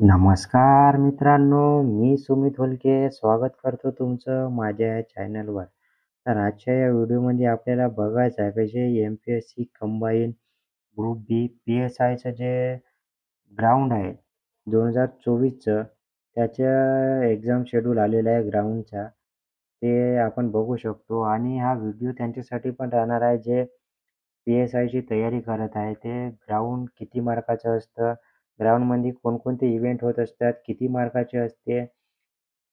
नमस्कार मित्रांनो, मी सुमित होलके स्वागत करतो तुमचं माझ्या या चॅनलवर. तर आजच्या या व्हिडिओमध्ये आपल्याला बघायचं आहे कसे एम-पी-एस-सी कंबाईन ग्रुप बी पी-एस-आयचं जे ग्राउंड आहे 2024चं त्याचं एक्झाम शेड्यूल आलेलं आहे ग्राउंडचा. ते आपण बघू शकतो आणि हा व्हिडिओ त्यांच्यासाठी पण राहणार आहे जे पी-एस-आयची तयारी करत आहे. ते ग्राउंड किती मार्काचं असतं, ग्राउंडमध्ये कोणकोणते इव्हेंट होत असतात, किती मार्काचे असते,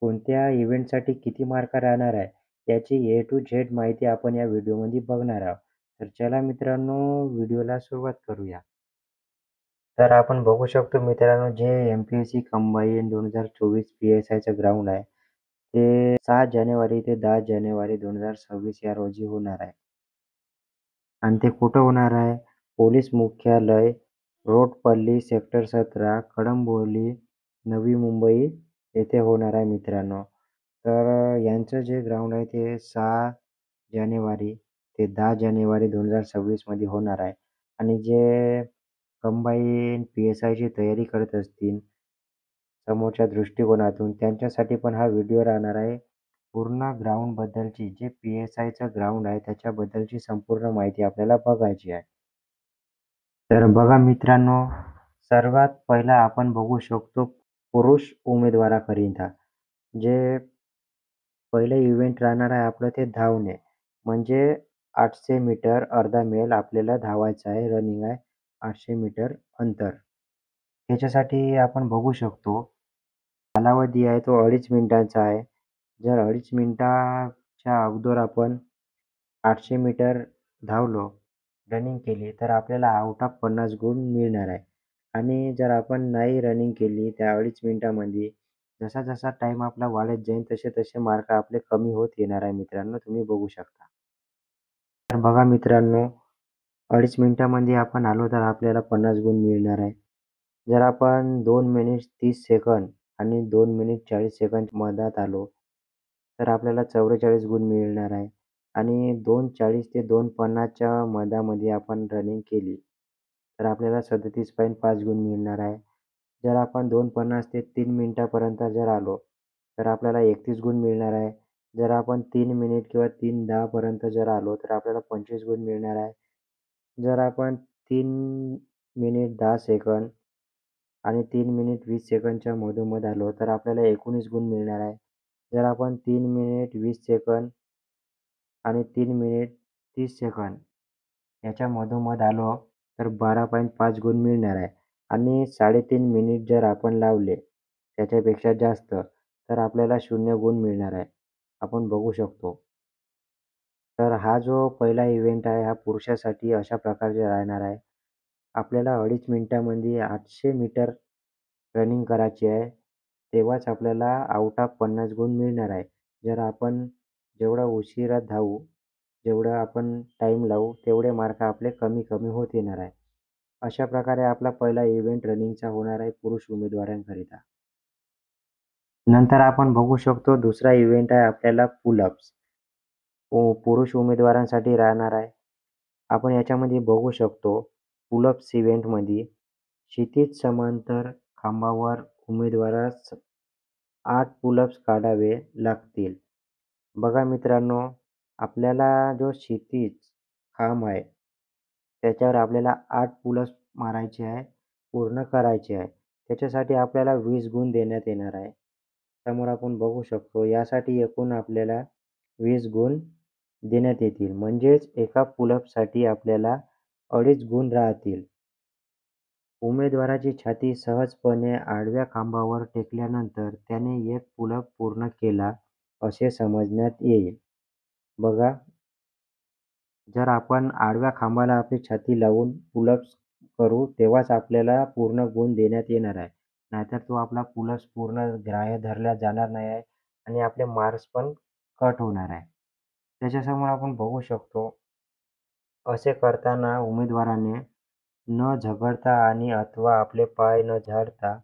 कोणत्या इव्हेंटसाठी किती मार्क राहणार आहे, याची ए टू झेड माहिती आपण या व्हिडिओमध्ये बघणार आहोत. तर चला मित्रांनो, व्हिडिओला सुरुवात करूया. तर आपण बघू शकतो मित्रांनो, जे एम-पी-एस-सी कंबाईन 2024 पी-एस-आयचं ग्राउंड आहे, ते 7 जानेवारी ते 10 जानेवारी 2026 या रोजी होणार आहे. आणि ते कुठं होणार आहे? पोलीस मुख्यालय, रोटपल्ली, सेक्टर 17, कळंबोली, नवी मुंबई येथे होणार आहे मित्रांनो. तर यांचं जे ग्राउंड आहे ते 6 जानेवारी ते 10 जानेवारी 2026 मध्ये होणार आहे. आणि जे कंबाईन पी-एस-आयची तयारी करत असतील समोरच्या दृष्टिकोनातून त्यांच्यासाठी पण हा व्हिडिओ राहणार आहे. पूर्ण ग्राउंडबद्दलची जे पी-एस-आयचं ग्राउंड आहे त्याच्याबद्दलची संपूर्ण माहिती आपल्याला बघायची आहे. तर बघा मित्रांनो, सर्वात पहिला आपण बघू शकतो पुरुष उमेदवाराकरिता जे पहिलं इव्हेंट राहणार आहे आपलं ते धावणे. म्हणजे 800 मीटर अर्धा मैल आपल्याला धावायचं आहे, रनिंग आहे 800 मीटर अंतर. त्याच्यासाठी आपण बघू शकतो कालावधी आहे तो 2.5 मिनिटांचा आहे. जर 2.5 मिनिटाच्या अगोदर आपण 800 मीटर धावलो, रनिंग केली तर आपल्याला आउट ऑफ 50 गुण मिळणार आहे. आणि जर आपण नाही रनिंग केली त्या 2.5 मिनिटामध्ये, जसा-जसा टाईम आपला वाढत जाईल तसे-तसे मार्क आपले कमी होत येणार आहे मित्रांनो, तुम्ही बघू शकता. तर बघा मित्रांनो, 2.5 मिनिटामध्ये आपण आलो तर आपल्याला 50 गुण मिळणार आहे. जर आपण 2 मिनिट 30 सेकंद आणि 2 मिनिट 40 सेकंद मधात आलो, तर आपल्याला 44 गुण मिळणार आहे. आणि 2:40 ते 2:50 च्या मधामध्ये आपण रनिंग केली, तर आपल्याला 37.5 गुण मिळणार आहे. जर आपण 2:50 ते 3 मिनिटापर्यंत जर आलो, तर आपल्याला 31 गुण मिळणार आहे. जर आपण 3 मिनिट किंवा 3:10 पर्यंत जर आलो, तर आपल्याला 25 गुण मिळणार आहे. जर आपण 3 मिनिट 10 सेकंद आणि 3 मिनिट 20 सेकंदच्या मधोमध आलो, तर आपल्याला 19 गुण मिळणार आहे. जर आपण 3 मिनिट 20 सेकंद आणि 3 मिनिट 30 सेकंद याच्या मधोमध आलो, तर 12.5 गुण मिळणार आहे. आणि 3.5 मिनिट जर आपण लावले त्याच्यापेक्षा जास्त, तर आपल्याला 0 गुण मिळणार आहे. आपण बघू शकतो. तर हा जो पहिला इव्हेंट आहे हा पुरुषासाठी अशा प्रकारचे राहणार आहे. आपल्याला 2.5 मिनिटामध्ये 800 मीटर रनिंग करायची आहे. तेव्हाच आपल्याला आउट ऑफ 50 गुण मिळणार आहे. जर आपण जेवढा उशिरा धावू, जेवढं आपण टाईम लावू, तेवढे मार्क आपले कमी-कमी होत येणार आहे. अशा प्रकारे आपला पहिला इव्हेंट रनिंगचा होणार आहे पुरुष उमेदवारांकरिता. नंतर आपण बघू शकतो दुसरा इव्हेंट आहे आपल्याला पुल अप्स. पुरुष उमेदवारांसाठी राहणार आहे. आपण याच्यामध्ये बघू शकतो पुल अप्स इव्हेंटमध्ये क्षैतिज समांतर खांबावर उमेदवारास 8 पुल अप्स काढावे लागतील. बघा मित्रांनो, आपल्याला जो क्षैतिज खांब आहे, त्याच्यावर आपल्याला 8 पुल अप्स मारायचे आहे, पूर्ण करायचे आहे. त्याच्यासाठी आपल्याला 20 गुण देण्यात येणार आहे. समोर आपण बघू शकतो यासाठी एकूण आपल्याला 20 गुण देण्यात येतील. म्हणजेच एका पुल अपसाठी आपल्याला 2.5 गुण राहतील. उमेदवाराची छाती सहजपणे आडव्या खांबावर टेकल्यानंतर त्याने एक पुल अप पूर्ण केला असे समजण्यात येईल. बघा, जर आपण आडव्या खांबाला आपली छाती लावून पुल अप्स करू तेव्हाच आपल्याला पूर्ण गुण देण्यात येणार आहे. नाहीतर तो आपला पुल अप्स पूर्ण ग्राह्य धरला जाणार नाही आहे आणि आपले मार्क्स पण कट होणार आहे. त्याच्यासमोर आपण बघू शकतो, असे करताना उमेदवाराने न झगडता आणि अथवा आपले पाय न झाडता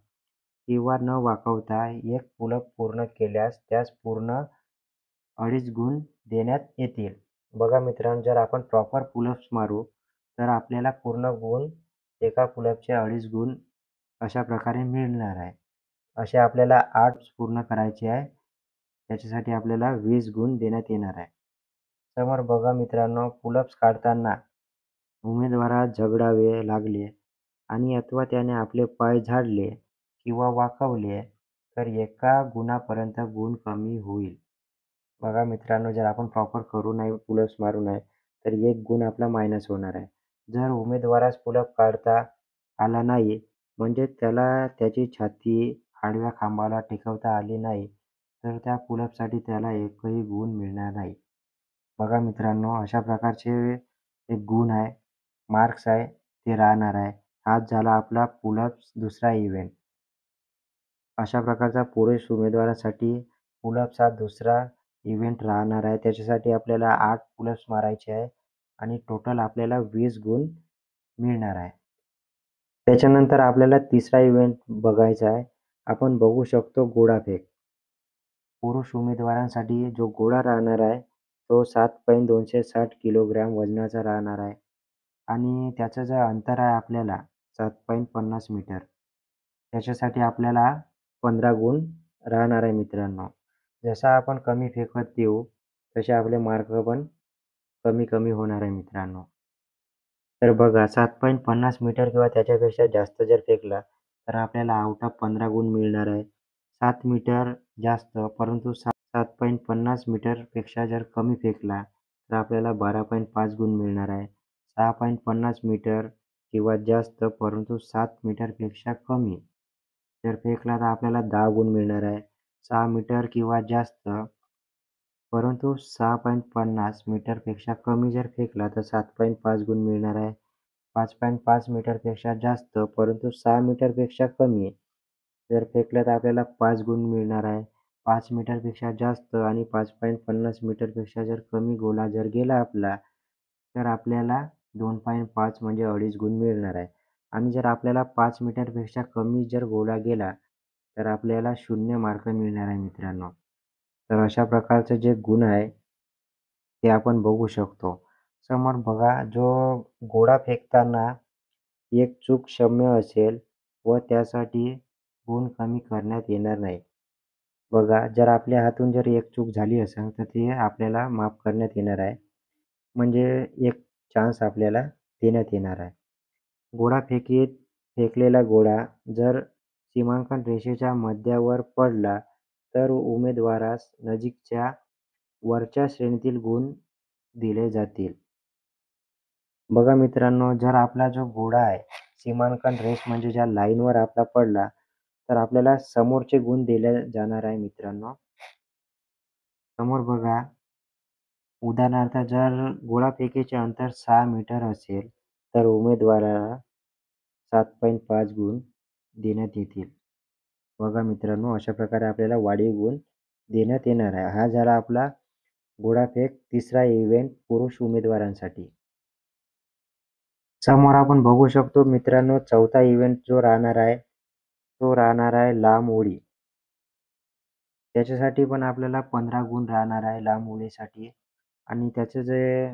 किंवा न वाकवता एक पुल अप पूर्ण केल्यास त्यास पूर्ण 2.5 गुण देण्यात येतील. बघा मित्रांनो, जर आपण प्रॉपर पुल अप्स मारू, तर आपल्याला पूर्ण गुण एका पुल अपचे 2.5 गुण अशा प्रकारे मिळणार आहे. असे आपल्याला 8 पूर्ण करायचे आहे. त्याच्यासाठी आपल्याला 20 गुण देण्यात येणार आहे. समोर बघा मित्रांनो, पुलअप्स काढताना उमेदवारास झगडावे लागले आणि अथवा त्याने आपले पाय झाडले किंवा वाकवले तर 1 गुणापर्यंत गुण कमी होईल. बघा मित्रांनो, जर आपण प्रॉपर करू नाही, पुलअप्स मारू नाही, तर 1 गुण आपला मायनस होणार आहे. जर उमेदवारास पुलअप काढता आला नाही, म्हणजे त्याला त्याची छाती आडव्या खांबाला टेकवता आली नाही, तर त्या पुलअपसाठी त्याला एकही गुण मिळणार नाही. बघा मित्रांनो, अशा प्रकारचे एक गुण आहे, मार्क्स आहे, ते राहणार आहे. हाच झाला आपला पुलअप्स दुसरा इव्हेंट. अशा प्रकारचा पुरुष उमेदवारासाठी पुलअप्स हा दुसरा इव्हेंट राहणार आहे. त्याच्यासाठी आपल्याला 8 पुलअप्स मारायचे आहे आणि टोटल आपल्याला 20 गुण मिळणार आहे. त्याच्यानंतर आपल्याला तिसरा इव्हेंट बघायचा आहे. आपण बघू शकतो गोळाफेक. पुरुष उमेदवारांसाठी जो गोळा राहणार आहे, तो 7.260 किलोग्रॅम वजनाचा राहणार आहे आणि त्याचं जे अंतर आहे आपल्याला 7.50 मीटर. त्याच्यासाठी आपल्याला 15 गुण राहणार आहे मित्रांनो. जसा आपण कमी फेकत येऊ, तसे आपले मार्क पण कमी-कमी होणार आहे मित्रांनो. तर बघा 7.50 मीटर किंवा त्याच्यापेक्षा जास्त जर फेकला, तर आपल्याला आउट ऑफ 15 गुण मिळणार आहे. 7 मीटर जास्त परंतु 7.50 मीटरपेक्षा जर कमी फेकला, तर आपल्याला 12.5 गुण मिळणार आहे. 6.50 मीटर किंवा जास्त परंतु 7 मीटरपेक्षा कमी जर फेकला, तर आपल्याला 10 गुण मिळणार आहे. 6 मीटर किंवा जास्त परंतु 6.50 मीटरपेक्षा कमी जर फेकला, तर 7.5 गुण मिळणार आहे. 5.5 मीटरपेक्षा जास्त परंतु 6 मीटरपेक्षा कमी जर फेकलं, तर आपल्याला 5 गुण मिळणार आहे. 5 मीटरपेक्षा जास्त आणि 5.50 मीटरपेक्षा जर कमी गोला जर गेला आपला, तर आपल्याला 2.5 म्हणजे 2.5 गुण मिळणार आहे. आणि जर आपल्याला 5 मीटरपेक्षा कमी जर गोला गेला, तर आपल्याला 0 मार्क मिळणार आहे मित्रांनो. तर अशा प्रकारचे जे गुण आहे, ते आपण बघू शकतो. समोर बघा, जो गोळा फेकताना एक चूक क्षम्य असेल व त्यासाठी गुण कमी करण्यात येणार नाही. बघा, जर आपल्या हातून जर एक चूक झाली असेल, तर ती आपल्याला माफ करण्यात येणार आहे. म्हणजे एक चान्स आपल्याला देण्यात येणार आहे. गोळाफेकीत फेकलेला गोळा जर सीमांकन रेषेच्या मध्यावर पडला, तर उमेदवारास नजीकच्या वरच्या श्रेणीतील गुण दिले जातील. बघा मित्रांनो, जर आपला जो गोळा आहे, सीमांकन रेष म्हणजे ज्या लाईनवर आपला पडला, तर आपल्याला समोरचे गुण दिले जाणार आहे मित्रांनो. समोर बघा, उदाहरणार्थ जर गोळाफेकीचे अंतर 6 मीटर असेल, तर उमेदवाराला 7.5 गुण देण्यात येतील. बघा मित्रांनो, अशा प्रकारे आपल्याला वाढीव गुण देण्यात येणार आहे. हा झाला आपला गोळाफेक तिसरा इव्हेंट पुरुष उमेदवारांसाठी. समोर आपण बघू शकतो मित्रांनो, चौथा इव्हेंट जो राहणार आहे, तो राहणार आहे लांब उडी. त्याच्यासाठी पण आपल्याला 15 गुण राहणार आहे लांब उडीसाठी आणि त्याचं जे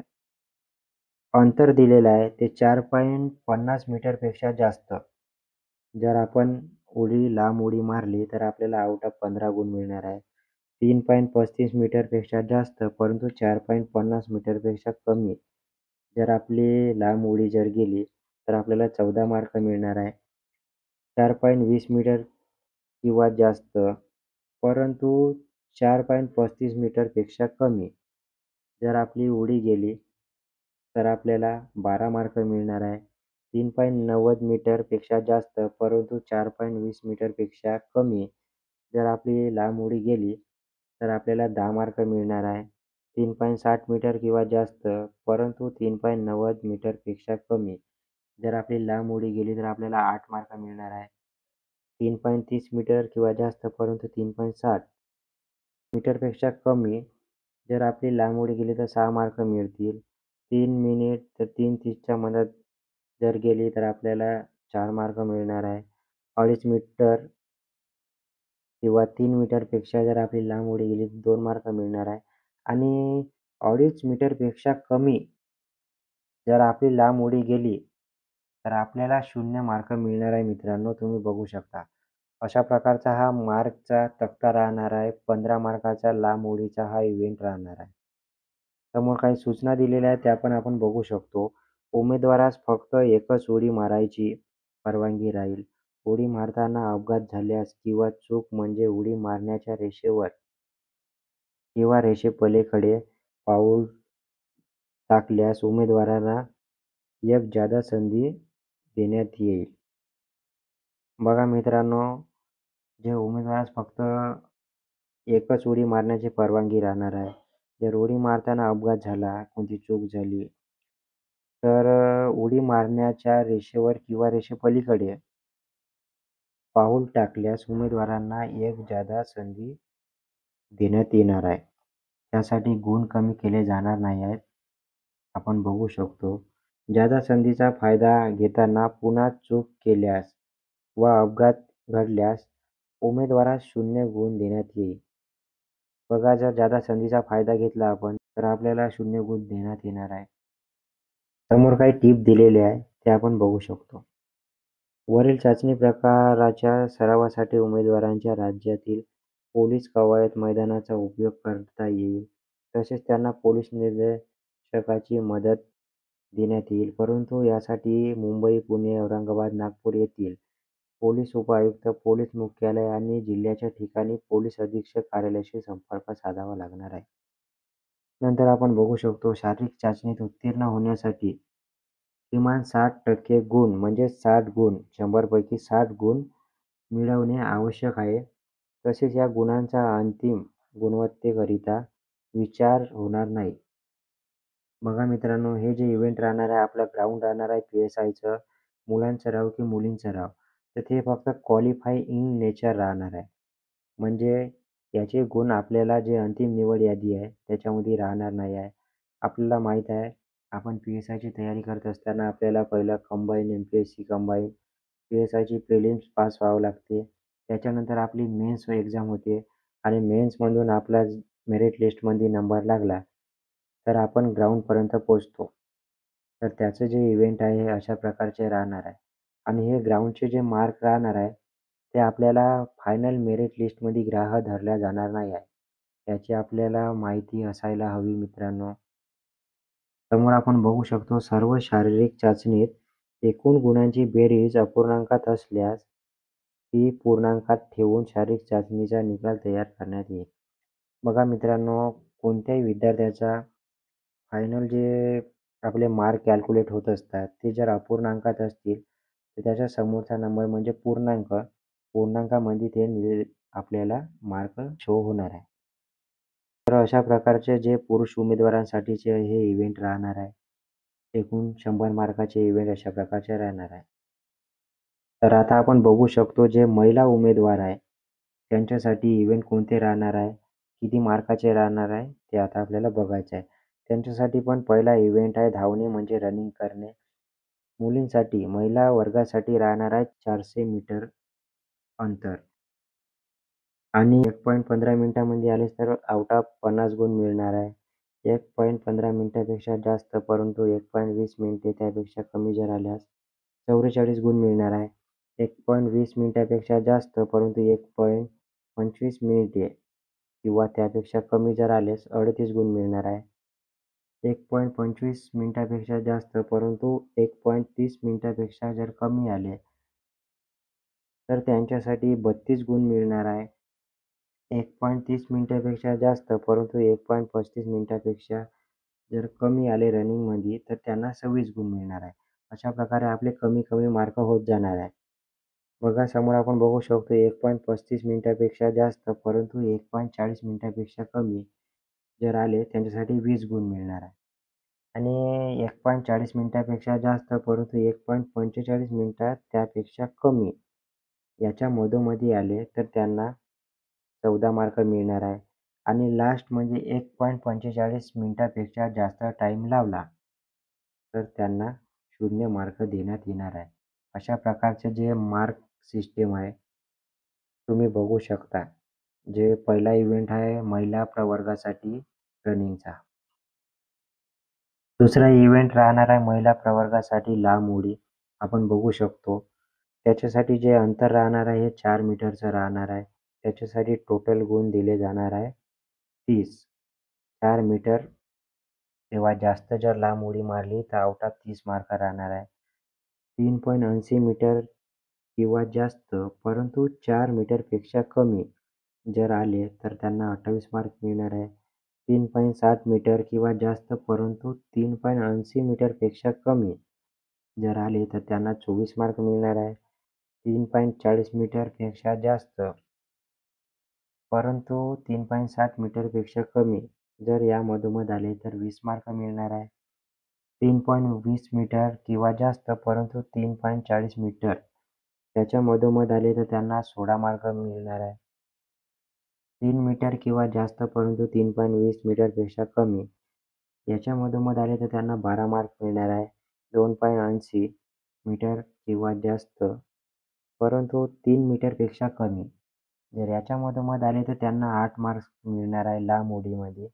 अंतर दिलेलं आहे ते 4.50 मीटरपेक्षा जास्त. जर आपण लांब उडी मारली, तर आपल्याला आउट ऑफ 15 गुण मिळणार आहे. 3.35 मीटरपेक्षा जास्त परंतु 4.50 मीटरपेक्षा कमी जर आपली लांब उडी जर गेली, तर आपल्याला 14 मार्क मिळणार आहे. 4.20 मीटर किंवा जास्त परंतु 4.35 मीटरपेक्षा कमी जर आपली उडी गेली, तर आपल्याला 12 मार्क मिळणार आहे. 3.90 मीटरपेक्षा जास्त परंतु 4.20 मीटरपेक्षा कमी जर आपली लांब उडी गेली, तर आपल्याला 10 मार्क मिळणार आहे. 3.60 मीटर किंवा जास्त परंतु 3.90 मीटरपेक्षा कमी जर आपली लांब उडी गेली, तर आपल्याला 8 मार्क मिळणार आहे. 3.30 मीटर किंवा जास्त परंतु 3.60 मीटरपेक्षा कमी जर आपली लांब उडी गेली, तर 6 मार्क मिळतील. 3 मिनिट तर 3:30च्या मधात जर गेली, तर आपल्याला 4 मार्क मिळणार आहे. 2.5 मीटर किंवा 3 मीटरपेक्षा जर आपली लांब उडी गेली, तर 2 मार्क मिळणार आहे. आणि 2.5 मीटरपेक्षा कमी जर आपली लांब उडी गेली, तर आपल्याला 0 मार्क मिळणार आहे मित्रांनो, तुम्ही बघू शकता. अशा प्रकारचा हा मार्कचा तक्ता राहणार आहे. 15 मार्काचा लांब उडीचा हा इव्हेंट राहणार आहे. समोर काही सूचना दिलेल्या आहेत त्या पण आपण बघू शकतो. उमेदवारास फक्त एकच उडी मारायची परवानगी राहील. उडी मारताना अपघात झाल्यास किंवा चूक म्हणजे उडी मारण्याच्या रेषेवर किंवा रेषेपलीकडे पाऊल टाकल्यास उमेदवाराला एक जादा संधी देण्यात येईल. बघा मित्रांनो, जे उमेदवारास फक्त एकच उडी मारण्याची परवानगी राहणार आहे. जर उडी मारताना अपघात झाला, कोणती चूक झाली, तर उडी मारण्याच्या रेषेवर किंवा रेषेपलीकडे पाऊल टाकल्यास उमेदवारांना एक जादा संधी देण्यात येणार आहे. त्यासाठी गुण कमी केले जाणार नाही आहेत. आपण बघू शकतो. जादा संधीचा फायदा घेताना पुन्हा चूक केल्यास व अपघात घडल्यास उमेदवारास 0 गुण देण्यात येईल. बघा, जर जादा संधीचा फायदा घेतला आपण तर आपल्याला 0 गुण देण्यात येणार आहे. समोर काही टिप दिलेले आहे ते आपण बघू शकतो. वरील चाचणी प्रकाराच्या सरावासाठी उमेदवारांच्या राज्यातील पोलीस कवायत मैदानाचा उपयोग करता येईल. तसेच त्यांना पोलीस निरीक्षकाची मदत देण्यात येईल. परंतु यासाठी मुंबई, पुणे, औरंगाबाद, नागपूर येथील पोलीस उपायुक्त, पोलीस मुख्यालय आणि जिल्ह्याच्या ठिकाणी पोलीस अधीक्षक कार्यालयाशी संपर्क साधावा लागणार आहे. नंतर आपण बघू शकतो शारीरिक चाचणीत उत्तीर्ण होण्यासाठी किमान 60% गुण म्हणजे 60 गुण 100 पैकी 60 गुण मिळवणे आवश्यक आहे. तसेच या गुणांचा अंतिम गुणवत्तेकरिता विचार होणार नाही. बघा मित्रांनो, हे जे इव्हेंट राहणार आहे, आपलं ग्राउंड राहणार आहे PSIचं, मुलांचं राहो की मुलींचं राहो, तर ते फक्त क्वालिफाय इन नेचर राहणार आहे. म्हणजे याचे गुण आपल्याला जे अंतिम निवड यादी आहे त्याच्यामध्ये राहणार नाही आहे. आपल्याला माहीत आहे, आपण PSIची तयारी करत असताना आपल्याला पहिलं कंबाईन, MPSC कंबाईन, PSIची प्रिलिम्स पास व्हावं लागते. त्याच्यानंतर आपली मेन्स एक्झाम होते आणि मेन्समधून आपला मेरिट लिस्टमध्ये नंबर लागला तर आपण ग्राउंडपर्यंत पोहोचतो. तर त्याचं जे इव्हेंट आहे हे अशा प्रकारचे राहणार आहे आणि हे ग्राउंडचे जे मार्क राहणार आहे ते आपल्याला फायनल मेरिट लिस्टमध्ये गृहीत धरल्या जाणार नाही आहे. याची आपल्याला माहिती असायला हवी मित्रांनो. समोर आपण बघू शकतो सर्व शारीरिक चाचणीत एकूण गुणांची बेरीज अपूर्णांकात असल्यास ती पूर्णांकात ठेवून शारीरिक चाचणीचा निकाल तयार करण्यात येईल. बघा मित्रांनो, कोणत्याही विद्यार्थ्याचा फायनल जे आपले मार्क कॅल्क्युलेट होत असतात ते जर अपूर्णांकात असतील तर त्याच्या समोरचा नंबर म्हणजे पूर्णांक, पूर्णांकामध्ये ते आपल्याला मार्क शो होणार आहे. तर अशा प्रकारचे जे पुरुष उमेदवारांसाठीचे हे इव्हेंट राहणार आहे. एकूण 100 मार्काचे इव्हेंट अशा प्रकारचे राहणार आहे. तर आता आपण बघू शकतो जे महिला उमेदवार आहे त्यांच्यासाठी इव्हेंट कोणते राहणार आहे, किती मार्काचे राहणार आहे ते आता आपल्याला बघायचं आहे. त्यांच्यासाठी पण पहिला इव्हेंट आहे धावणे म्हणजे रनिंग करणे. मुलींसाठी महिला वर्गासाठी राहणार आहे 400 मीटर अंतर आणि 1.15 मिनिटांमध्ये आलेच तर आउट ऑफ 50 गुण मिळणार आहे. 1.15 मिनिटापेक्षा जास्त परंतु 1.20 मिनिटे त्यापेक्षा कमी जर आल्यास 44 गुण मिळणार आहे. 1.20 मिनिटापेक्षा जास्त परंतु 1.25 मिनिटे किंवा त्यापेक्षा कमी जर आलेस 38 गुण मिळणार आहे. 1.25 मिनिटापेक्षा जास्त परंतु 1.30 मिनिटापेक्षा जर कमी आले तर त्यांच्यासाठी 32 गुण मिळणार आहे. 1.30 मिनिटापेक्षा जास्त परंतु 1.35 मिनिटापेक्षा जर कमी आले रनिंगमध्ये तर त्यांना 26 गुण मिळणार आहे. अशा प्रकारे आपले कमी कमी मार्क होत जाणार आहे. बघा समोर आपण बघू शकतो 1.35 मिनिटापेक्षा जास्त परंतु 1.40 मिनिटापेक्षा कमी जर आले त्यांच्यासाठी 20 गुण मिळणार आहे. आणि 1.40 मिनिटापेक्षा जास्त परंतु 1.45 मिनिटात त्यापेक्षा कमी याच्या मधोमधी आले तर त्यांना 14 मार्क मिळणार आहे. आणि लास्ट म्हणजे 1.45 मिनिटापेक्षा जास्त टाईम लावला तर त्यांना 0 मार्क देण्यात येणार आहे. अशा प्रकारचे जे मार्क सिस्टीम आहे तुम्ही बघू शकता. जे पहिला इव्हेंट आहे महिला प्रवर्गासाठी रनिंगचा. दुसरा इव्हेंट राहणार आहे महिला प्रवर्गासाठी लांब उडी. आपण बघू शकतो त्याच्यासाठी जे अंतर राहणार आहे हे 4 मीटरचं राहणार आहे. त्याच्यासाठी टोटल गुण दिले जाणार आहे 30. 4 मीटर किंवा जास्त जर लांब उडी मारली तर आउट ऑफ 30 मार्क राहणार आहे. 3.80 मीटर किंवा जास्त परंतु 4 मीटरपेक्षा कमी जर आले तर त्यांना 28 मार्क मिळणार आहे. 3.60 मीटर किंवा जास्त परंतु 3.80 मीटरपेक्षा कमी जर आले तर त्यांना 24 मार्क मिळणार आहे. 3.40 मीटरपेक्षा जास्त परंतु 3.60 मीटरपेक्षा कमी जर या मधोमध आले तर 20 मार्क मिळणार आहे. 3.20 मीटर किंवा जास्त परंतु 3.40 मीटर त्याच्या मधोमध आले तर त्यांना 16 मार्क मिळणार आहे. 3 मीटर किंवा जास्त परंतु 3.20 मीटरपेक्षा कमी याच्या मधोमध आले तर त्यांना 12 मार्क मिळणार आहे. 2.80 मीटर किंवा जास्त परंतु 3 मीटरपेक्षा कमी जर याच्या मधोमध आले तर त्यांना 8 मार्क्स मिळणार आहे लांब उडीमध्ये.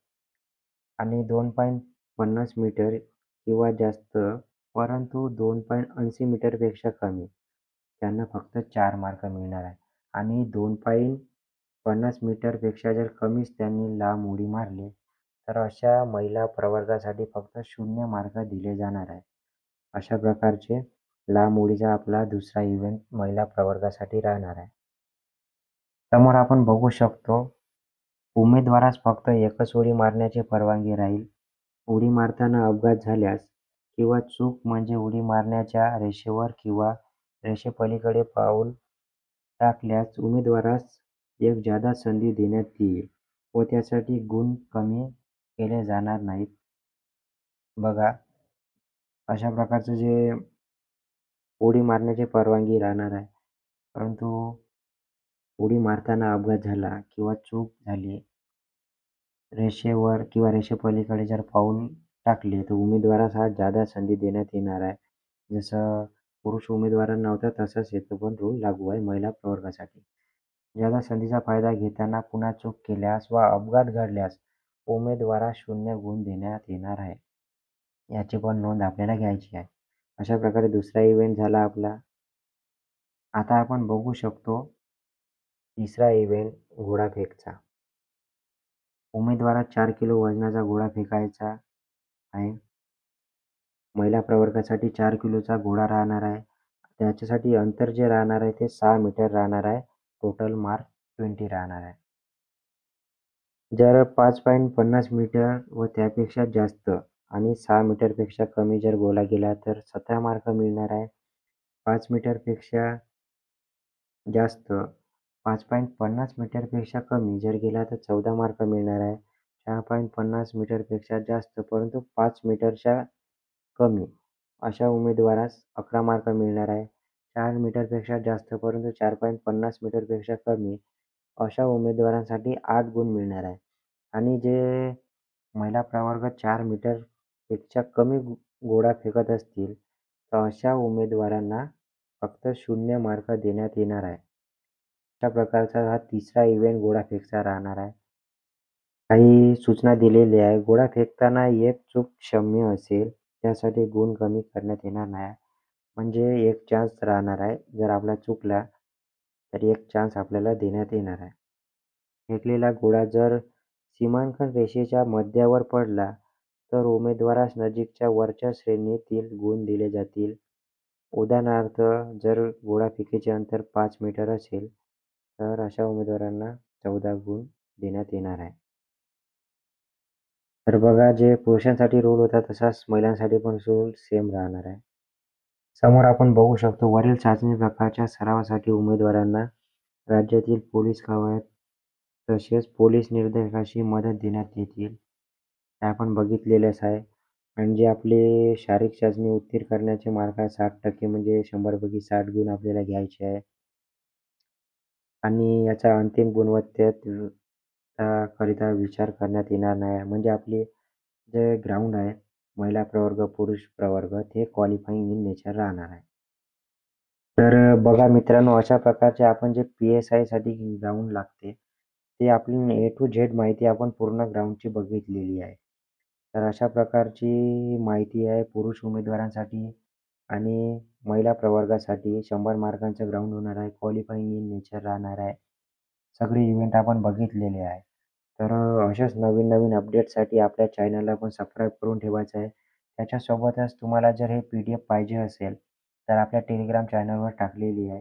आणि 2.50 मीटर किंवा जास्त परंतु 2.80 मीटरपेक्षा कमी त्यांना फक्त 4 मार्क मिळणार आहे. आणि 2.50 मीटरपेक्षा जर कमीच त्यांनी लांब उडी मारली तर अशा महिला प्रवर्गासाठी फक्त 0 मार्क दिले जाणार आहे. अशा प्रकारचे लांब उडीचा आपला दुसरा इव्हेंट महिला प्रवर्गासाठी राहणार आहे. समोर आपण बघू शकतो उमेदवारास फक्त एकच उडी मारण्याची परवानगी राहील. उडी मारताना अपघात झाल्यास किंवा चूक म्हणजे उडी मारण्याच्या रेषेवर किंवा रेषेपलीकडे पाऊल टाकल्यास उमेदवारास एक जादा संधी देण्यात येईल व त्यासाठी गुण कमी केले जाणार नाहीत. बघा अशा प्रकारचं जे उडी मारण्याची परवानगी राहणार आहे. परंतु उडी मारताना अपघात झाला किंवा चूक झाली रेषेवर किंवा रेषेपलीकडे जर पाऊल टाकले तर उमेदवारास हा जादा संधी देण्यात येणार आहे. जसं पुरुष उमेदवारांना होता तसाच येतो पण रूल लागू आहे महिला प्रवर्गासाठी. जादा संधीचा फायदा घेताना पुन्हा चूक केल्यास वा अपघात घडल्यास उमेदवारास 0 गुण देण्यात येणार आहे. याची पण नोंद आपल्याला घ्यायची आहे. अशा प्रकारे दुसरा इव्हेंट झाला आपला. आता आपण बघू शकतो तिसरा इव्हेंट घोडाफेकचा. उमेदवारास 4 किलो वजनाचा घोडा फेकायचा आहे. महिला प्रवर्गासाठी 4 किलोचा घोडा राहणार आहे. त्याच्यासाठी अंतर जे राहणार आहे ते 6 मीटर राहणार आहे. टोटल मार्क 20 राहणार आहे. जर 5.50 मीटर व त्यापेक्षा जास्त आणि 6 मीटरपेक्षा कमी जर गोला गेला तर 17 मार्क मिळणार आहे. 5 मीटरपेक्षा जास्त 5.50 मीटरपेक्षा कमी जर गेला तर 14 मार्क मिळणार आहे. 4.50 मीटरपेक्षा जास्त परंतु 5 मीटरच्या कमी अशा उमेदवारास 11 मार्क मिळणार आहे. 4 मीटरपेक्षा जास्त परंतु 4.50 मीटरपेक्षा कमी अशा उमेदवारांसाठी 8 गुण मिळणार आहे. आणि जे महिला प्रवर्ग 4 मीटरपेक्षा कमी गोळा फेकत असतील तर अशा उमेदवारांना फक्त 0 मार्क देण्यात येणार आहे. अशा प्रकारचा हा तिसरा इव्हेंट गोळाफेकचा राहणार आहे. काही सूचना दिलेली आहे. गोळा फेकताना एक चूक क्षम्य असेल त्यासाठी गुण कमी करण्यात येणार नाही. म्हणजे एक चान्स राहणार आहे. जर आपला चुकला तर एक चान्स आपल्याला देण्यात येणार आहे. फेकलेला गोळा जर सीमांकन रेषेच्या मध्यावर पडला तर उमेदवारास नजीकच्या वरच्या श्रेणीतील गुण दिले जातील. उदाहरणार्थ जर गोळाफेकीचे अंतर 5 मीटर असेल तर अशा उमेदवारांना 14 गुण देण्यात येणार आहे. तर बघा जे पुरुषांसाठी रूल होता तसाच महिलांसाठी पण रूल सेम राहणार आहे. समोर आपण बघू शकतो वरील चाचणी प्रकारच्या सरावासाठी उमेदवारांना राज्यातील पोलीस कवायत तसेच पोलीस निरीक्षकाची मदत देण्यात येतील. हे आपण बघितलेलंच आहे. आणि जे आपले शारीरिक चाचणी उत्तीर्ण करण्याचे मार्क आहे 60% म्हणजे 100 पैकी 60 गुण आपल्याला घ्यायचे आहे. आणि याचा अंतिम गुणवत्तेत करिता विचार करण्यात येणार नाही. म्हणजे आपले जे ग्राउंड आहे महिला प्रवर्ग पुरुष प्रवर्ग ते क्वालिफाईंग इन नेचर राहणार आहे. तर बघा मित्रांनो अशा प्रकारचे आपण जे PSI साठी ग्राउंड लागते ते आपली A to Z माहिती आपण पूर्ण ग्राउंडची बघितलेली आहे. तर अशा प्रकारची माहिती आहे पुरुष उमेदवारांसाठी आणि महिला प्रवर्गासाठी 100 मार्कांचं ग्राउंड होणार आहे. क्वालिफाईंग इन नेचर राहणार आहे. सगळे इव्हेंट आपण बघितलेले आहे. तर अशाच नवीन-नवीन अपडेटसाठी आपल्या चॅनलला पण सबस्क्राईब करून ठेवायचं आहे. त्याच्यासोबतच तुम्हाला जर हे पी-डी-एफ पाहिजे असेल, तर आपल्या टेलिग्राम चॅनलवर टाकलेली आहे.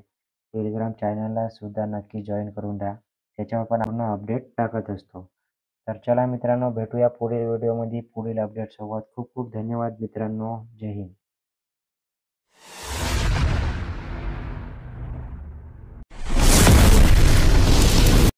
टेलिग्राम चॅनलला सुद्धा नक्की जॉइन करून द्या. त्याच्यावर पण आपण अपडेट टाकत असतो. तर चला मित्रांनो, भेटूया पुढील व्हिडिओमध्ये पुढील अपडेटसोबत. खूप खूप धन्यवाद मित्रांनो. जय हिंद.